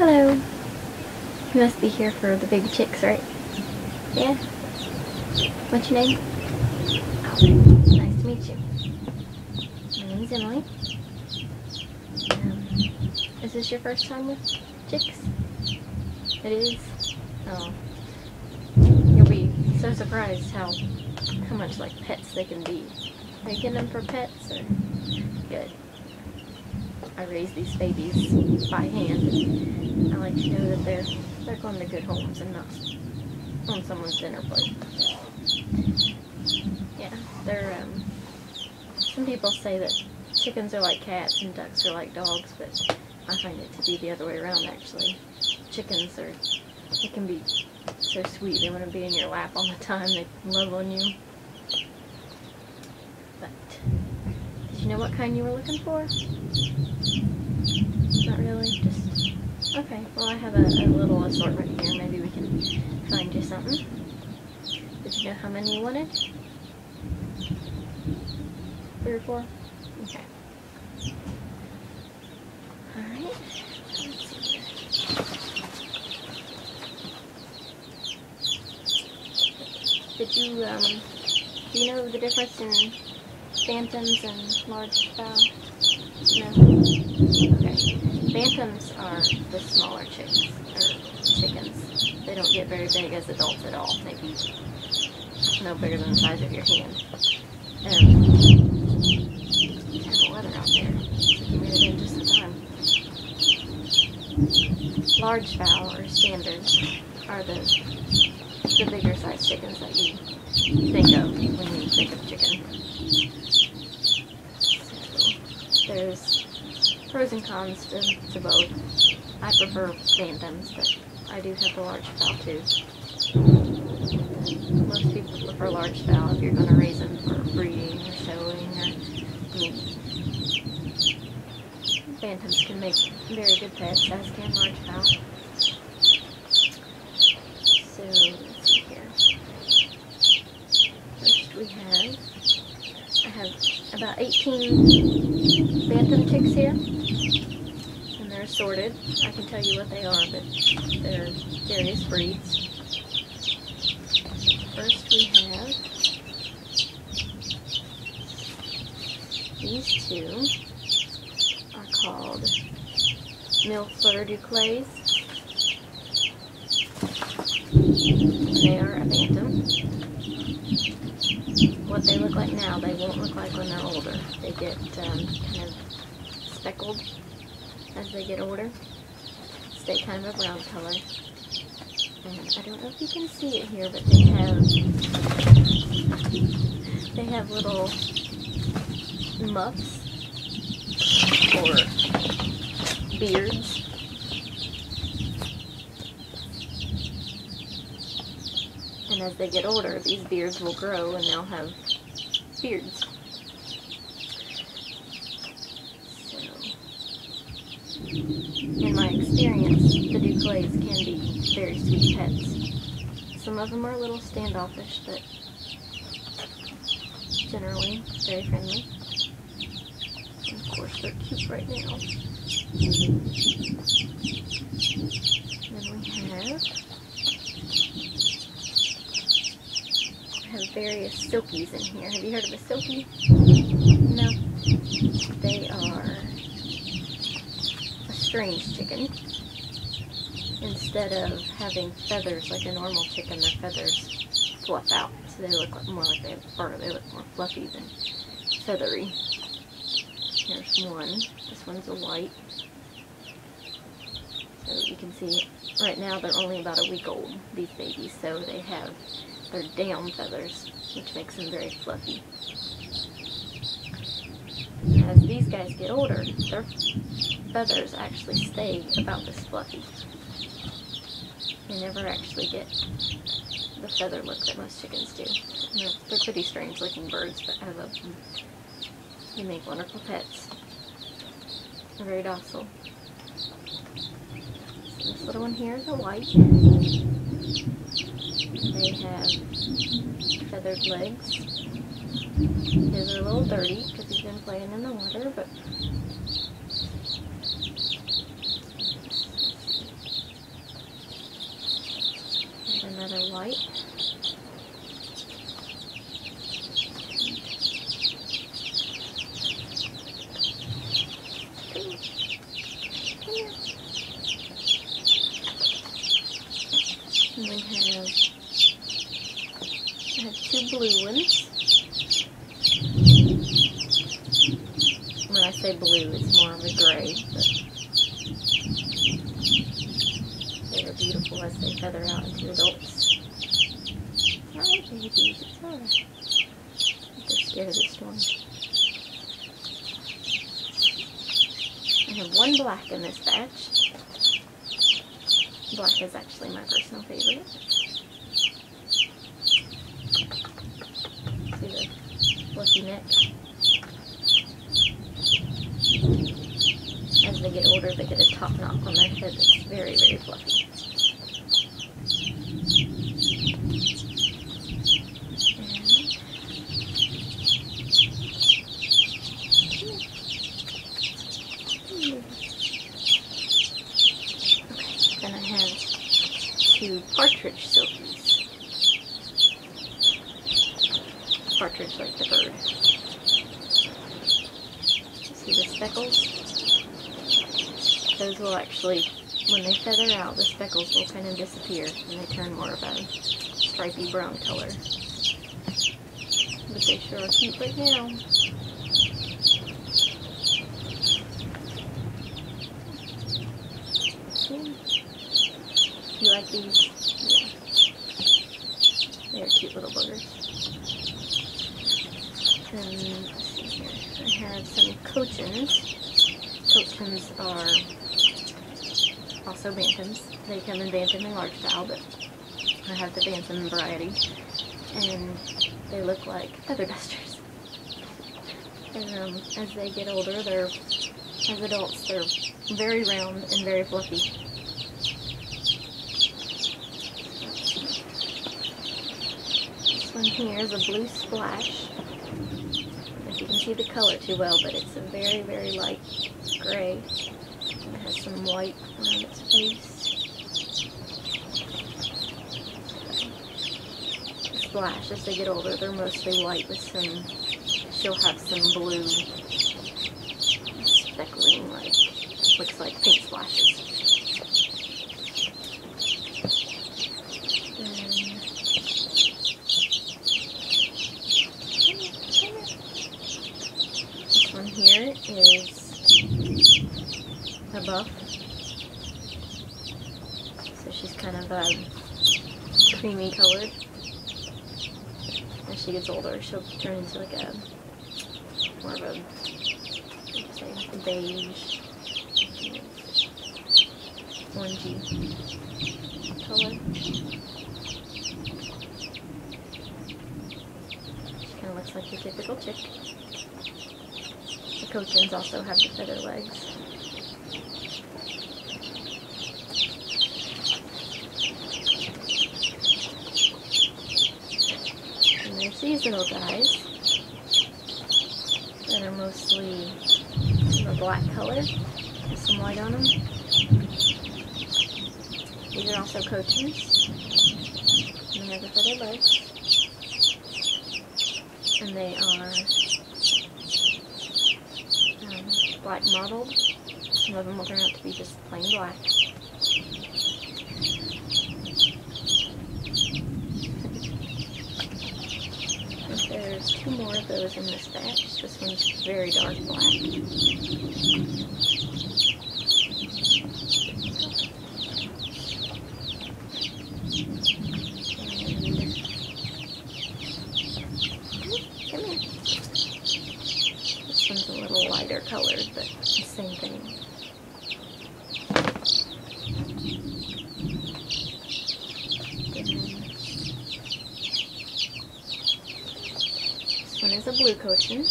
Hello. You must be here for the big chicks, right? Yeah? What's your name? Oh, nice to meet you. My name's Emily. Is this your first time with chicks? It is? Oh. You'll be so surprised how much like pets they can be. Are you getting them for pets or? Good. I raise these babies by hand. I like to know that they're going to good homes and not on someone's dinner plate. Yeah, they're some people say that chickens are like cats and ducks are like dogs, but I find it to be the other way around actually. Chickens they can be so sweet, they want to be in your lap all the time, they love on you. But did you know what kind you were looking for? Not really, just okay. Well, I have a little assortment here. Maybe we can find you something. Did you know how many you wanted? 3 or 4? Okay. Alright. Let's see here. Did you, do you know the difference in bantams and large fowl? No? Okay. Bantams are the smaller chicks, or chickens. They don't get very big as adults at all. Maybe no bigger than the size of your hand. Terrible weather out there. So we made it in just in time. Large fowl, or standards, are the bigger size chickens that you think of when you think of chicken. So there's pros and cons to both. I prefer bantams, but I do have the large fowl too. Most people prefer large fowl if you're going to raise them for breeding or showing or meat. Bantams can make very good pets, as can large fowl. So, let's see here. First I have about 18 bantam chicks here. And they're assorted. I can tell you what they are, but they're various breeds. First we have these two are called Milford Duclays. They are a bantam. What they look like now, they won't look like when they're older. They get kind of speckled as they get older. Stay kind of a brown color. And I don't know if you can see it here, but they have little muffs or beards. And as they get older, these beards will grow and they'll have beards. So, in my experience, the Duclays can be very sweet pets. Some of them are a little standoffish, but generally very friendly. And of course, they're cute right now. Then we have various silkies in here. Have you heard of a silkie? No. They are a strange chicken. Instead of having feathers like a normal chicken, their feathers fluff out. So they look more like they have fur. They look more fluffy than feathery. Here's one. This one's a white. So you can see right now they're only about a week old, these babies. So they're down feathers, which makes them very fluffy. As these guys get older, their feathers actually stay about this fluffy. They never actually get the feather look that most chickens do. They're pretty strange looking birds, but I love them. They make wonderful pets. They're very docile. So this little one here is a white. They have feathered legs. His are a little dirty because he's been playing in the water, but another white. And we have two blue ones. When I say blue, it's more of a gray, but they are beautiful as they feather out into adults. Alright, babies, it's alright. They're scared of the storm. I have one black in this batch. Black is actually my personal favorite. See the fluffy neck? As they get older, they get a top knot on their head that's very, very fluffy. Okay, then I have two partridge silkies. Partridge like the bird. See the speckles? Those will actually, when they feather out, the speckles will kind of disappear and they turn more of a stripy brown color. But they sure are cute right now. You like these? Yeah. They're cute little buggers. And let's see here. I have some cochins. Cochins are also bantams. They come in bantam and large fowl, but I have the bantam variety. And they look like feather dusters. And as they get older, as adults, they're very round and very fluffy. This one here is a blue splash. I don't know if you can see the color too well, but it's a very, very light gray. And it has some white around its face. The splash, as they get older, they're mostly white with some, she'll have some blue speckling, like, looks like pink splashes. This one here is a buff. So she's kind of creamy colored. As she gets older, she'll turn into like a more of a, a beige, orangey color. She kind of looks like your typical chick. The cochins also have the feather legs. And they're seasonal guys that are mostly a black color with some white on them. These are also cochins. And they have the feather legs. And they are black mottled. Some of them will turn out to be just plain black. There's two more of those in this batch. This one's very dark black. Come here. This one's a little lighter colored, but the same thing. This one is a blue cochin.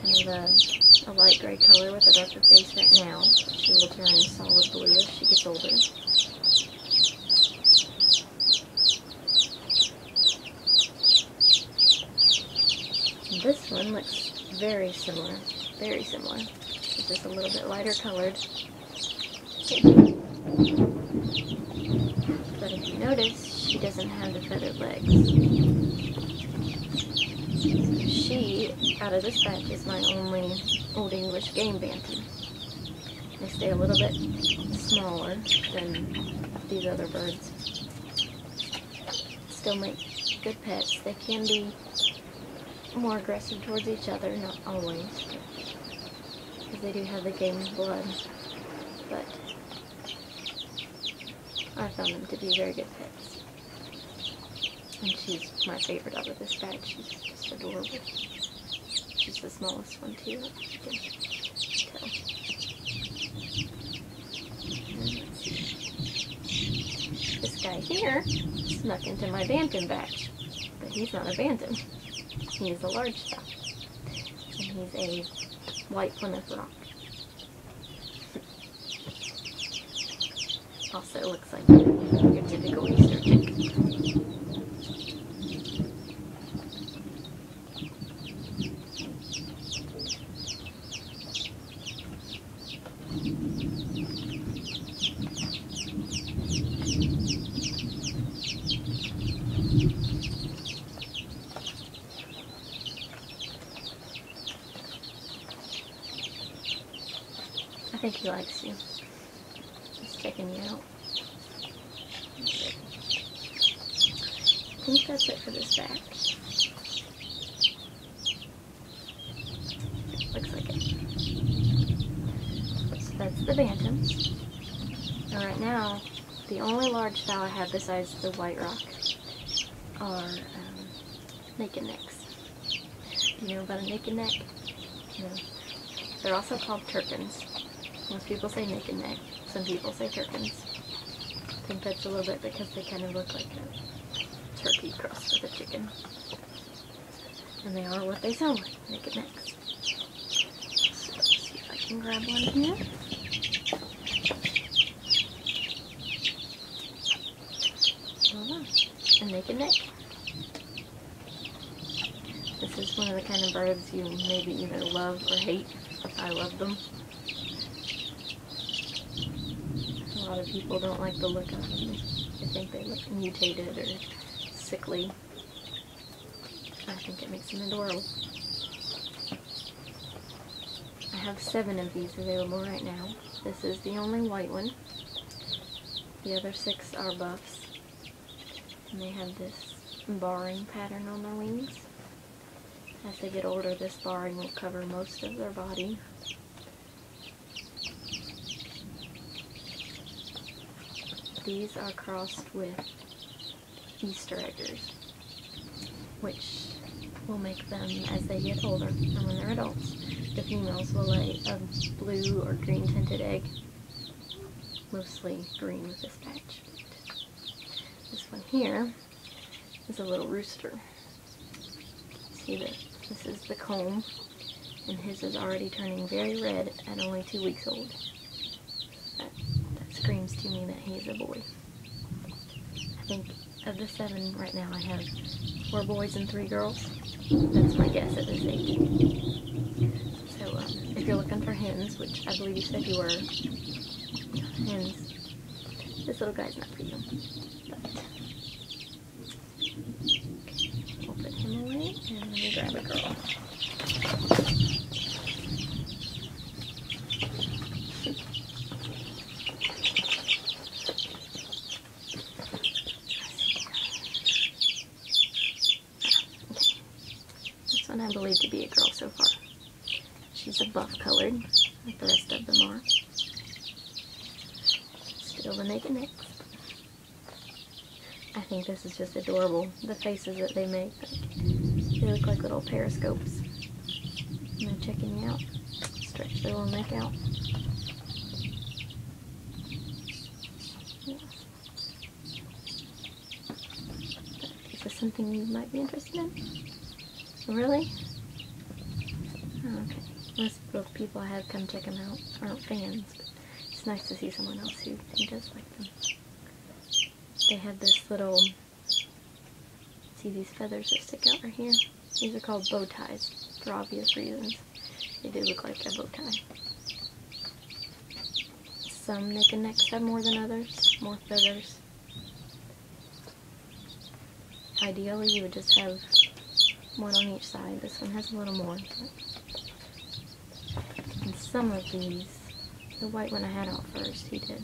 Kind of a light gray color with a darker face right now. She will turn solid blue as she gets older. And this one looks very similar. Very similar. It's just a little bit lighter colored. Okay. But if you notice, she doesn't have the feathered legs. She, out of this batch, is my only Old English game bantam. They stay a little bit smaller than these other birds. Still make good pets. They can be more aggressive towards each other, not always, because they do have the game blood, but I found them to be very good pets. And she's my favorite out of this batch. She's just adorable. She's the smallest one too, if you can tell. This guy here snuck into my bantam batch, but he's not a bantam. He is a large style, and he's a white Plymouth Rock. Also looks like your typical Easter chick. I think he likes you. He's checking you out. I think that's it for this batch. Looks like it. So that's the bantams. And right now, the only large fowl I have besides the white rock are naked necks. Do you know about a naked neck? No. They're also called turkins. Most people say naked neck. Some people say turkins. I think that's a little bit because they kind of look like a turkey crossed with a chicken. And they are what they sound like, naked necks. So let's see if I can grab one here. Voila, a naked neck. This is one of the kind of birds you maybe either love or hate. I love them. A lot of people don't like the look of them. They think they look mutated or sickly. I think it makes them adorable. I have 7 of these available right now. This is the only white one. The other 6 are buffs. And they have this barring pattern on their wings. As they get older, this barring will cover most of their body. These are crossed with Easter eggers, which will make them, as they get older, and when they're adults, the females will lay a blue or green tinted egg, mostly green with this patch. This one here is a little rooster. See that this is the comb, and his is already turning very red at only 2 weeks old. That screams to me that he's a boy. I think of the 7 right now, I have 4 boys and 3 girls. That's my guess at this age. So if you're looking for hens, which I believe you said you were, hens, this little guy's not for you. But we'll put him away, and let me grab a girl. I believe to be a girl so far. She's a buff colored, like the rest of them are. Still the naked necks. I think this is just adorable. The faces that they make, they look like little periscopes. And they're checking you out. Stretch their little neck out. Yeah. Is this something you might be interested in? Really? Oh, okay. Most of the people I have come check them out aren't fans, but it's nice to see someone else who does like them. They have this little, see these feathers that stick out right here? These are called bow ties, for obvious reasons. They do look like a bow tie. Some neck and necks have more than others, more feathers. Ideally, you would just have one on each side. This one has a little more. And some of these, the white one I had out first, he did.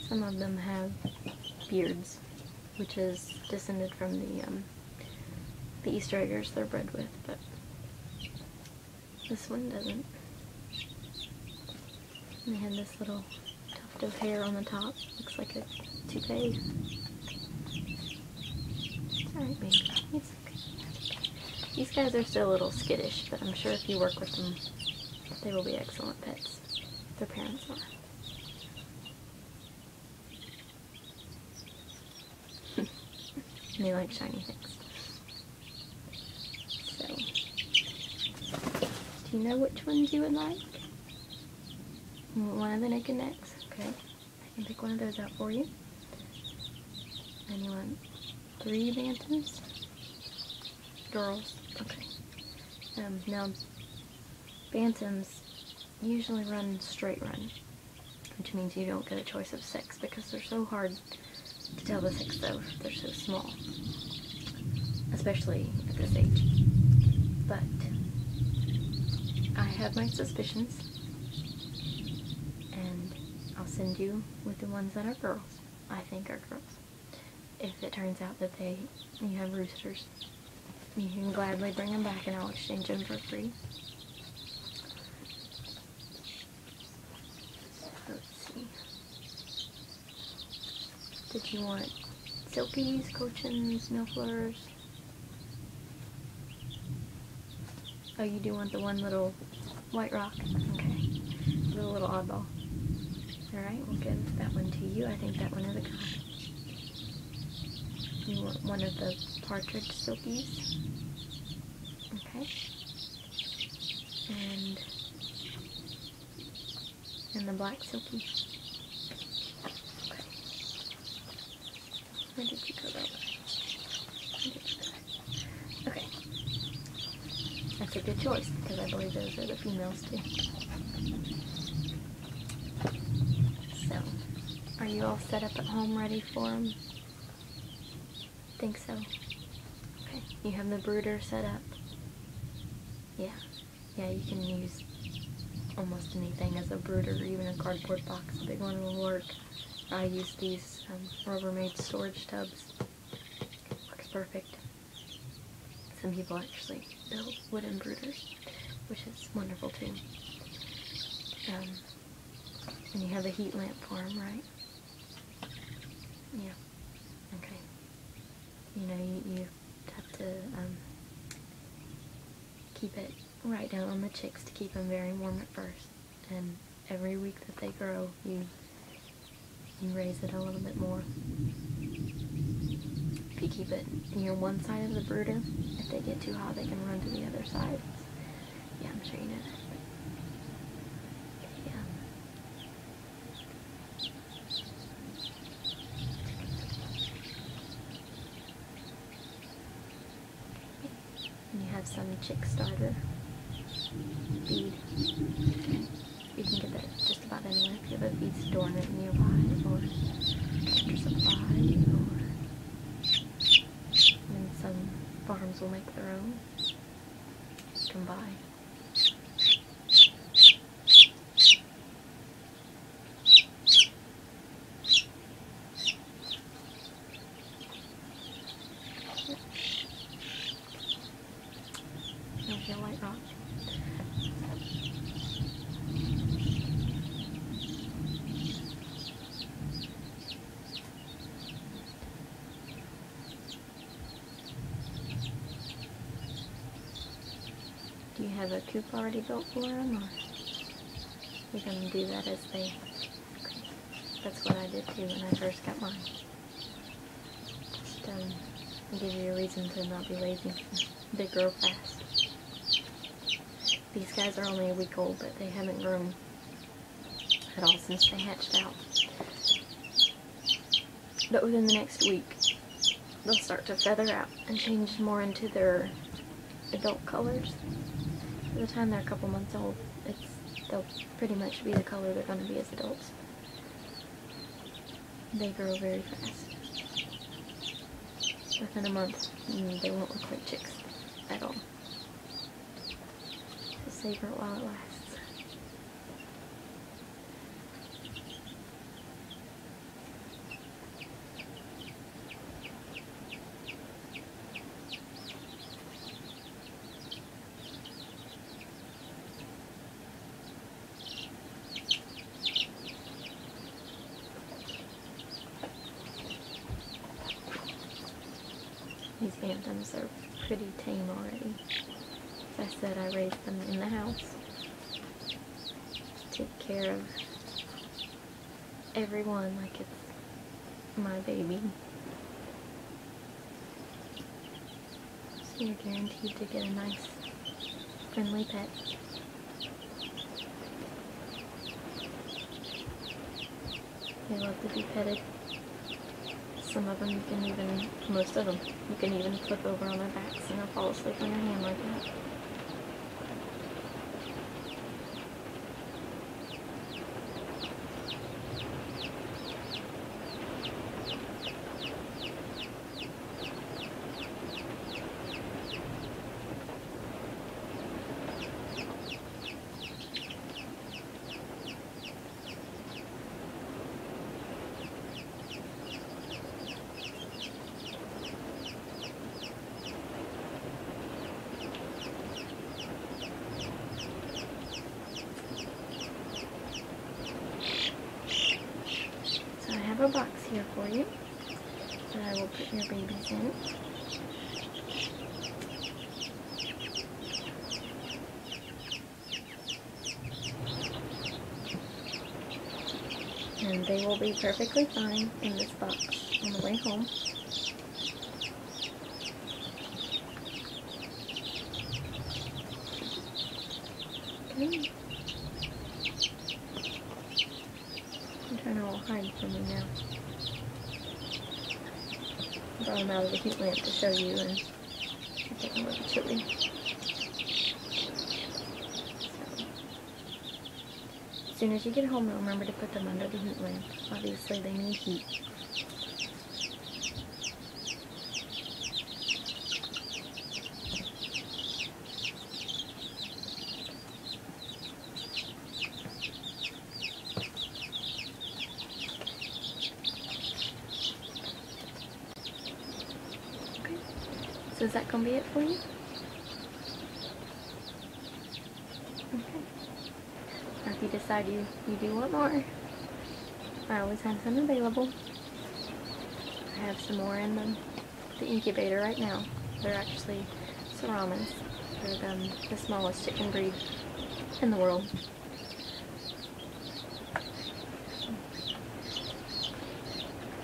Some of them have beards, which is descended from the Easter eggers they're bred with, but this one doesn't. And they have this little tuft of hair on the top. Looks like a toupee. It's alright, baby. It's okay. These guys are still a little skittish, but I'm sure if you work with them, they will be excellent pets. Their parents are. And they like shiny things. So, do you know which ones you would like? You want one of the neck and necks? Okay. I can pick one of those out for you. And you want 3 bantams? Girls? Okay. Now, bantams usually run straight run, which means you don't get a choice of sex because they're so hard to tell the sex though. They're so small, especially at this age. But I have my suspicions, and I'll send you with the ones that are girls. I think are girls. If it turns out that you have roosters, you can gladly bring them back and I'll exchange them for free. Let's see. Did you want silkies, cochins, millefleurs? Oh, you do want the one little white rock? Okay. The little oddball. Alright, we'll give that one to you. I think that one is a guy. You want one of the partridge silkies? Okay. And the black silky. Okay. Where did you go though? Where did you go? Okay. That's a good choice because I believe those are the females too. So, are you all set up at home ready for them? Think so? Okay. You have the brooder set up? Yeah. Yeah, you can use almost anything as a brooder, or even a cardboard box. A big one will work. I use these Rubbermaid storage tubs. Works perfect. Some people actually build wooden brooders, which is wonderful too. And you have a heat lamp for them, right? Yeah. Okay. You know, you have to keep it right down on the chicks to keep them very warm at first. And every week that they grow, you raise it a little bit more. If you keep it near one side of the brooder, if they get too hot, they can run to the other side. Yeah, I'm sure you know that. Yeah. And you have some chick starter feed. You can get that just about anywhere if you have a feed store nearby, or Tractor Supply, or and some farms will make their own. You can buy. There's your white rock. Do you have a coop already built for them, or you're going to do that as they... Okay. That's what I did too when I first got mine. Just give you a reason to not be lazy. They grow fast. These guys are only a week old, but they haven't grown at all since they hatched out. But within the next week, they'll start to feather out and change more into their adult colors. By the time they're a couple months old, they'll pretty much be the color they're going to be as adults. They grow very fast. Within a month, they won't look like chicks at all. So savor it while it lasts. These bantams are pretty tame already. As I said, I raised them in the house. Take care of everyone like it's my baby. So you're guaranteed to get a nice, friendly pet. They love to be petted. Some of them you can even, most of them, you can even flip over on their backs and they'll fall asleep on your hand like that. A box here for you that I will put your babies in. And they will be perfectly fine in this box on the way home. Okay. Trying to all hide from you now. I brought them out of the heat lamp to show you, and it's getting a little chilly. So, as soon as you get home, remember to put them under the heat lamp. Obviously, they need heat. So is that going to be it for you? Okay. Or if you decide you do want more, I always have some available. I have some more in the incubator right now. They're actually Saramas. They're the smallest chicken breed in the world.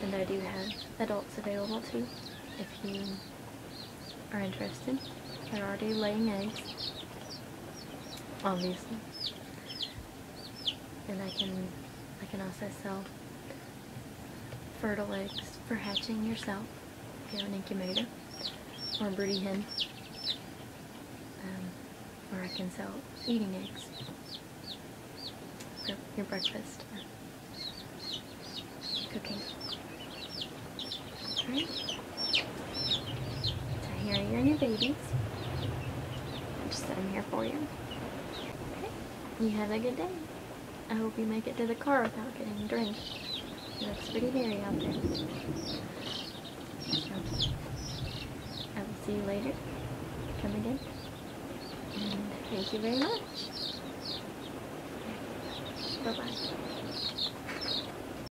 And I do have adults available too, if you are interested. They're already laying eggs, obviously. And I can also sell fertile eggs for hatching yourself if you have an incubator or a broody hen. Or I can sell eating eggs for your breakfast or cooking. Alright? Here are your new babies. I'll just set them here for you. Okay. You have a good day. I hope you make it to the car without getting drenched. It's pretty hairy out there. So, I will see you later. Come again. And thank you very much. Bye-bye.